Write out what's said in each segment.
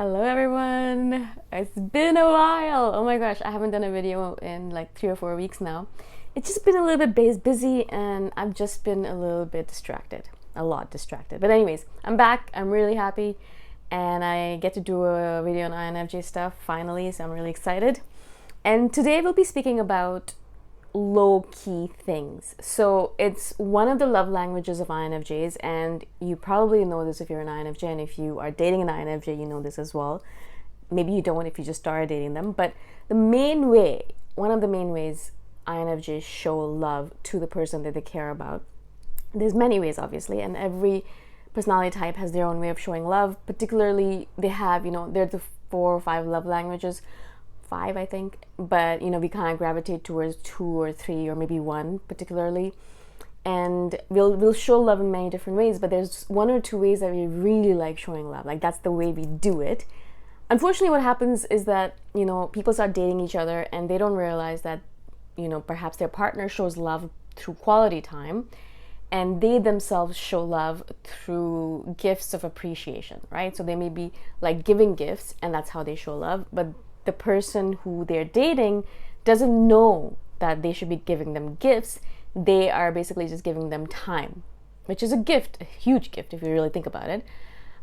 Hello everyone! It's been a while! Oh my gosh, I haven't done a video in like 3 or 4 weeks now. It's just been a little bit busy and I've just been a little bit distracted. A lot distracted. But anyways, I'm back. I'm really happy and I get to do a video on INFJ stuff finally, so I'm really excited. And today we'll be speaking about low-key things. So it's one of the love languages of INFJs, and you probably know this if you're an INFJ, and if you are dating an INFJ, you know this as well. Maybe you don't if you just started dating them, but one of the main ways INFJs show love to the person that they care about. There's many ways, obviously, and every personality type has their own way of showing love. Particularly, they have, there's the 4 or 5 love languages. 5, I think, but we kind of gravitate towards 2 or 3 or maybe 1 particularly, and we'll show love in many different ways, but there's 1 or 2 ways that we really like showing love. Like, that's the way we do it. Unfortunately, what happens is that people start dating each other and they don't realize that perhaps their partner shows love through quality time, and they themselves show love through gifts of appreciation, right? So they may be like giving gifts and that's how they show love, but the person who they're dating doesn't know that they should be giving them gifts. They are basically just giving them time, which is a gift, a huge gift if you really think about it.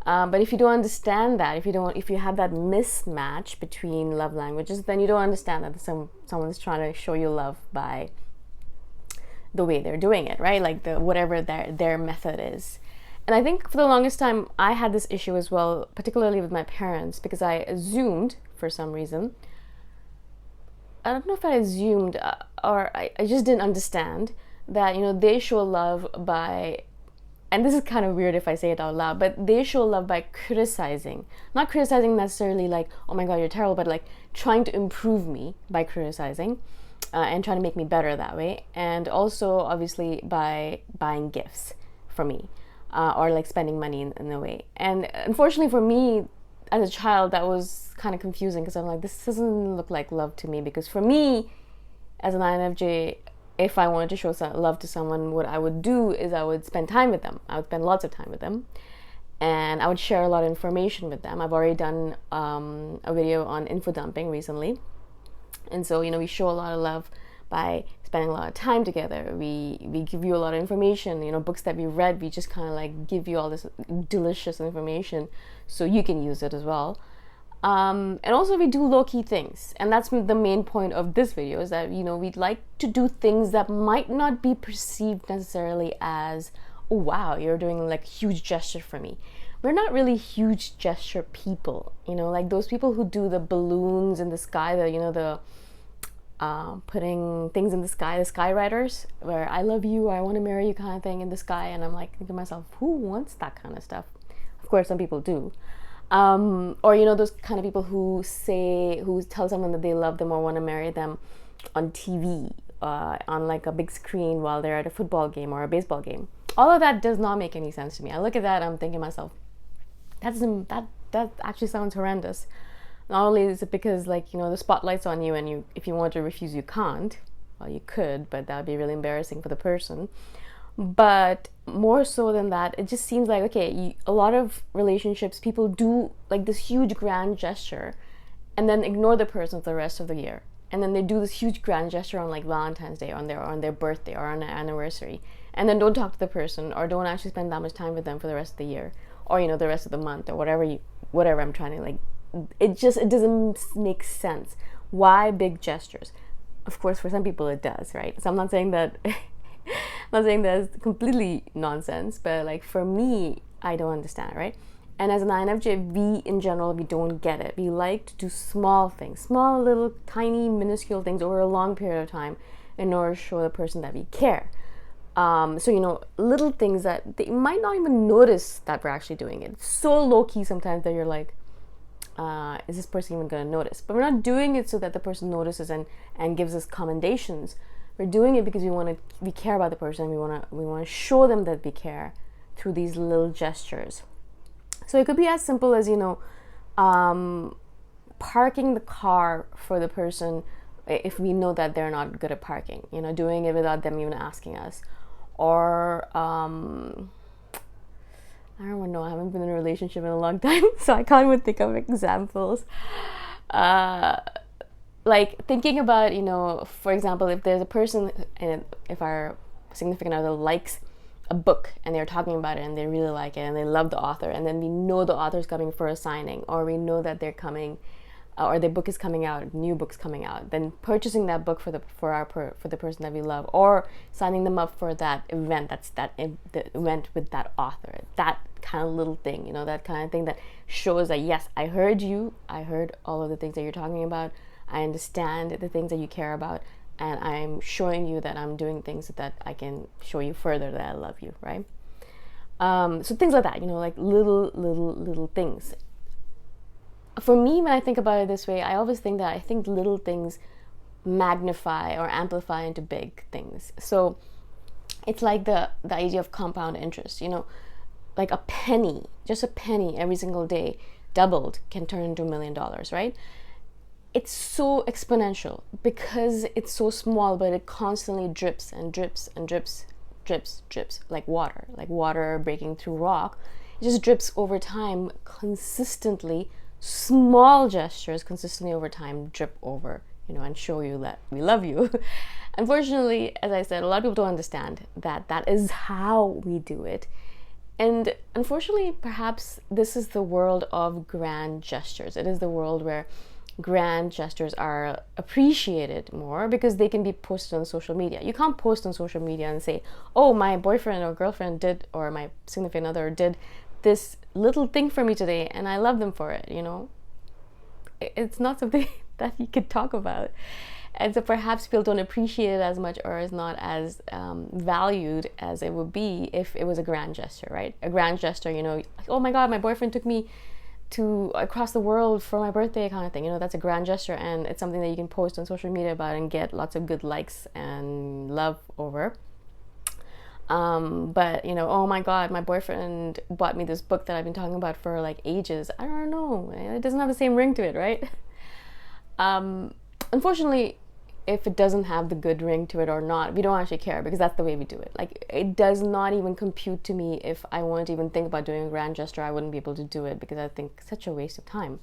But if you don't understand that, if you have that mismatch between love languages, then you don't understand that someone's trying to show you love by the way they're doing it, right? Like whatever their method is. And I think for the longest time, I had this issue as well, particularly with my parents, because I assumed, for some reason, I don't know if I assumed or I just didn't understand that, they show love by, and this is kind of weird if I say it out loud, but they show love by criticizing. Not criticizing necessarily like, oh my God, you're terrible, but like trying to improve me by criticizing and trying to make me better that way. And also, obviously, by buying gifts for me. Or like spending money in a way. And unfortunately for me, as a child, that was kind of confusing because I'm like, this doesn't look like love to me. Because for me, as an INFJ, if I wanted to show love to someone, what I would do is I would spend time with them. I would spend lots of time with them. And I would share a lot of information with them. I've already done a video on info dumping recently. And so, we show a lot of love by spending a lot of time together. We give you a lot of information, books that we read, we just kind of like give you all this delicious information so you can use it as well. And also we do low-key things, and that's the main point of this video, is that we'd like to do things that might not be perceived necessarily as, oh wow, you're doing like a huge gesture for me. We're not really huge gesture people, like those people who do the balloons in the sky, the putting things in the sky riders, where I love you, I want to marry you kind of thing in the sky. And I'm like thinking to myself, who wants that kind of stuff? Of course, some people do. Or those kind of people who tell someone that they love them or want to marry them on TV, on like a big screen while they're at a football game or a baseball game. All of that does not make any sense to me. I look at that, I'm thinking to myself, that actually sounds horrendous. Not only is it because the spotlight's on you, and if you want to refuse, you can't. Well, you could, but that would be really embarrassing for the person. But more so than that, it just seems like, okay, a lot of relationships, people do like this huge grand gesture and then ignore the person for the rest of the year. And then they do this huge grand gesture on like Valentine's Day, on their birthday or on their anniversary, and then don't talk to the person or don't actually spend that much time with them for the rest of the year, or the rest of the month, or whatever I'm trying to like. It doesn't make sense. Why big gestures? Of course, for some people it does, right? So I'm not saying that it's completely nonsense, but like for me, I don't understand, right? And as an INFJ, we in general, we don't get it. We like to do small things, small little tiny minuscule things over a long period of time in order to show the person that we care. So little things that they might not even notice that we're actually doing it. It's so low-key sometimes that you're like, is this person even going to notice? But we're not doing it so that the person notices and gives us commendations. We're doing it because we care about the person. We want to show them that we care through these little gestures. So it could be as simple as parking the car for the person if we know that they're not good at parking. Doing it without them even asking us, or I don't know, I haven't been in a relationship in a long time, so I can't even think of examples. Like thinking about, for example, if there's a person, and if our significant other likes a book and they're talking about it and they really like it and they love the author, and then we know the author's coming for a signing, or we know that they're coming, or their book is coming out, new book's coming out, then purchasing that book for the person that we love, or signing them up for that event, the event with that author, that kind of little thing, that kind of thing that shows that, yes, I heard you, I heard all of the things that you're talking about, I understand the things that you care about, and I'm showing you that I'm doing things so that I can show you further that I love you, right? So things like that, like little things. For me, when I think about it this way, I always think that I think little things magnify or amplify into big things. So it's like the idea of compound interest, like a penny, just a penny every single day doubled can turn into $1 million, right? It's so exponential because it's so small, but it constantly drips and drips and drips, like water breaking through rock. It just drips over time consistently. Small gestures consistently over time drip over, and show you that we love you. Unfortunately, as I said, a lot of people don't understand that is how we do it. And unfortunately, perhaps this is the world of grand gestures. It is the world where grand gestures are appreciated more because they can be posted on social media. You can't post on social media and say, oh, my boyfriend or girlfriend did, or my significant other did this little thing for me today and I love them for it. It's not something that you could talk about. And so perhaps people don't appreciate it as much, or is not as valued as it would be if it was a grand gesture, right? A grand gesture, like, oh my God, my boyfriend took me to across the world for my birthday, kind of thing. That's a grand gesture, and it's something that you can post on social media about and get lots of good likes and love over. But oh my God, my boyfriend bought me this book that I've been talking about for like ages. I don't know, it doesn't have the same ring to it, right? Unfortunately, if it doesn't have the good ring to it or not, we don't actually care, because that's the way we do it. Like, it does not even compute to me. If I wanted to even think about doing a grand gesture, I wouldn't be able to do it, because I think such a waste of time.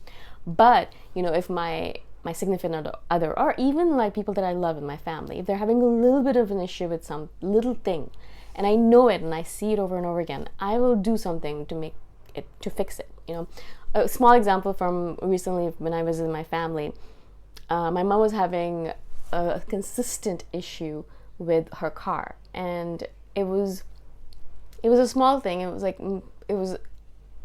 But if my significant other, or even like people that I love in my family, if they're having a little bit of an issue with some little thing, and I know it and I see it over and over again, I will do something to fix it. A small example from recently when I visited my family, my mom was having a consistent issue with her car, and it was a small thing. It was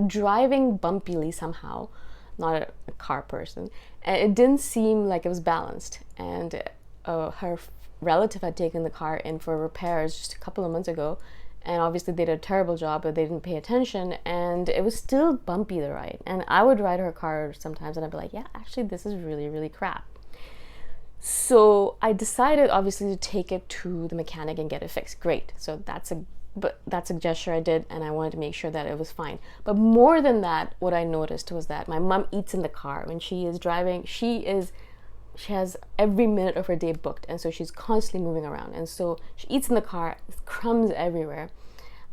driving bumpily somehow, not a car person, and it didn't seem like it was balanced. And her relative had taken the car in for repairs just a couple of months ago, and obviously they did a terrible job, but they didn't pay attention, and it was still bumpy the ride. And I would ride her car sometimes and I'd be like, yeah, actually this is really, really crap. So I decided obviously to take it to the mechanic and get it fixed. Great. So that's a gesture I did, and I wanted to make sure that it was fine. But more than that, what I noticed was that my mom eats in the car when she is driving. She has every minute of her day booked, and so she's constantly moving around, and so she eats in the car. Crumbs everywhere.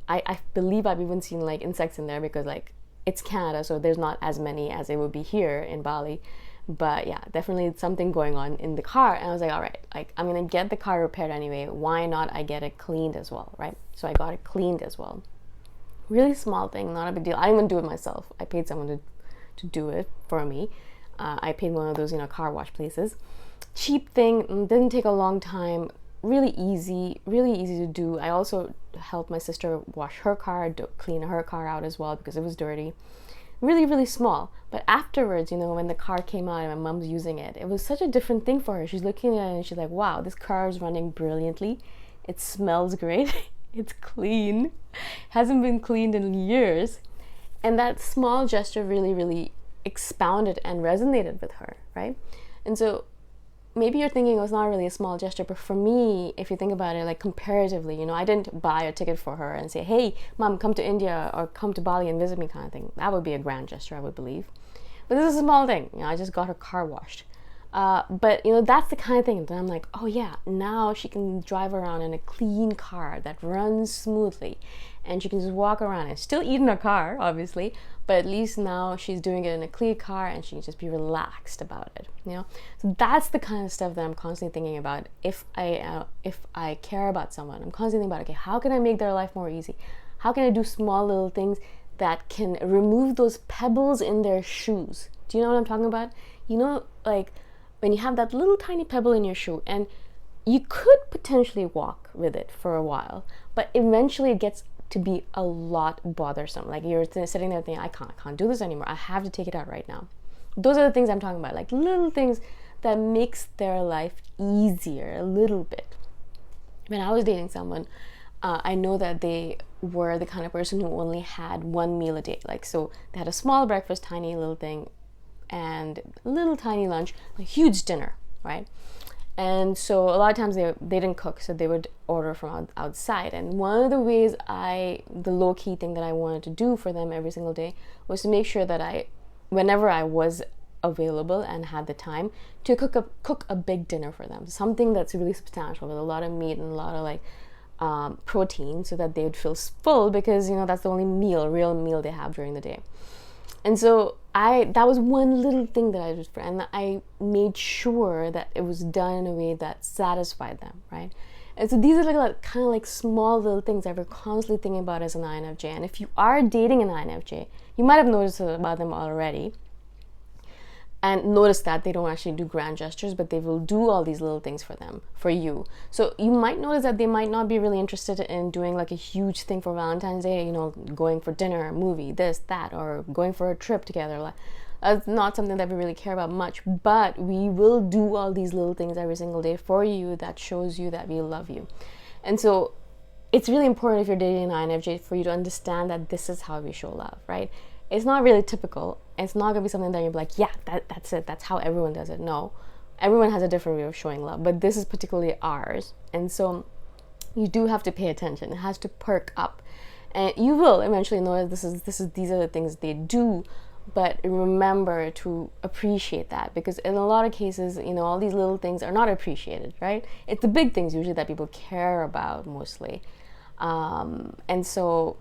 I believe I've even seen like insects in there, because like it's Canada, so there's not as many as it would be here in Bali. But yeah, definitely something going on in the car. And I was like, all right, like I'm gonna get the car repaired anyway, why not I get it cleaned as well, right? So I got it cleaned as well. Really small thing, not a big deal. I didn't even do it myself. I paid someone to do it for me. I paid one of those car wash places. Cheap thing, didn't take a long time, really easy to do. I also helped my sister wash her car, clean her car out as well, because it was dirty. Really, really small. But afterwards, when the car came out and my mom's using it, it was such a different thing for her. She's looking at it and she's like, wow, this car is running brilliantly. It smells great. It's clean. Hasn't been cleaned in years. And that small gesture really, really expounded and resonated with her, right? And so maybe you're thinking, it's not really a small gesture, but for me, if you think about it, like comparatively, I didn't buy a ticket for her and say, hey, mom, come to India or come to Bali and visit me, kind of thing. That would be a grand gesture, I would believe. But this is a small thing. I just got her car washed. But that's the kind of thing that I'm like, oh yeah, now she can drive around in a clean car that runs smoothly, and she can just walk around and still eat in her car, obviously, but at least now she's doing it in a clean car and she can just be relaxed about it. So that's the kind of stuff that I'm constantly thinking about. If I care about someone, I'm constantly thinking about, okay, how can I make their life more easy? How can I do small little things that can remove those pebbles in their shoes? Do you know what I'm talking about? Like when you have that little tiny pebble in your shoe, and you could potentially walk with it for a while, but eventually it gets to be a lot bothersome. Like you're sitting there thinking, I can't do this anymore. I have to take it out right now. Those are the things I'm talking about, like little things that makes their life easier a little bit. When I was dating someone, I know that they were the kind of person who only had one meal a day. Like, so they had a small breakfast, tiny little thing, and a little tiny lunch, a huge dinner, right? And so a lot of times they didn't cook, so they would order from outside. And one of the ways the low-key thing that I wanted to do for them every single day was to make sure that whenever I was available and had the time, to cook a big dinner for them, something that's really substantial with a lot of meat and a lot of protein, so that they would feel full, because that's the only real meal they have during the day. And so that was one little thing that I did for, and I made sure that it was done in a way that satisfied them, right? And so these are kind of like small little things that we're constantly thinking about as an INFJ. And if you are dating an INFJ, you might have noticed about them already, and notice that they don't actually do grand gestures, but they will do all these little things for you. So you might notice that they might not be really interested in doing like a huge thing for Valentine's Day, going for dinner, movie, this, that, or going for a trip together. That's not something that we really care about much, but we will do all these little things every single day for you that shows you that we love you. And so it's really important, if you're dating an INFJ, for you to understand that this is how we show love, right? It's not really typical. It's not going to be something that you're like, yeah, that's it. That's how everyone does it. No, everyone has a different way of showing love, but this is particularly ours. And so you do have to pay attention. It has to perk up. And you will eventually know that these are the things they do, but remember to appreciate that, because in a lot of cases, all these little things are not appreciated, right? It's the big things usually that people care about mostly. And so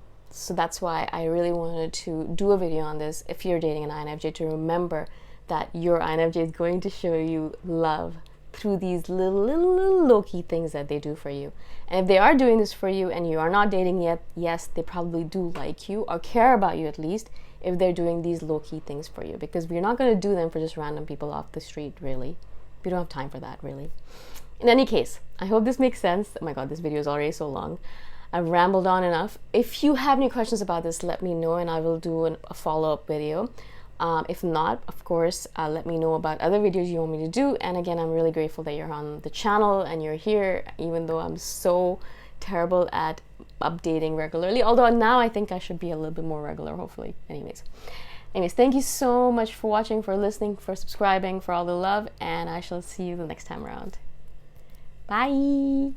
that's why I really wanted to do a video on this. If you're dating an INFJ, to remember that your INFJ is going to show you love through these little low-key things that they do for you. And if they are doing this for you and you are not dating yet, yes, they probably do like you, or care about you at least, if they're doing these low-key things for you, because we're not going to do them for just random people off the street, really. We don't have time for that, really. In any case, I hope this makes sense. Oh my god, this video is already so long. I've rambled on enough. If you have any questions about this, let me know and I will do a follow-up video. If not, of course, let me know about other videos you want me to do. And again, I'm really grateful that you're on the channel and you're here, even though I'm so terrible at updating regularly. Although now I think I should be a little bit more regular, hopefully. Anyways, thank you so much for watching, for listening, for subscribing, for all the love, and I shall see you the next time around. Bye!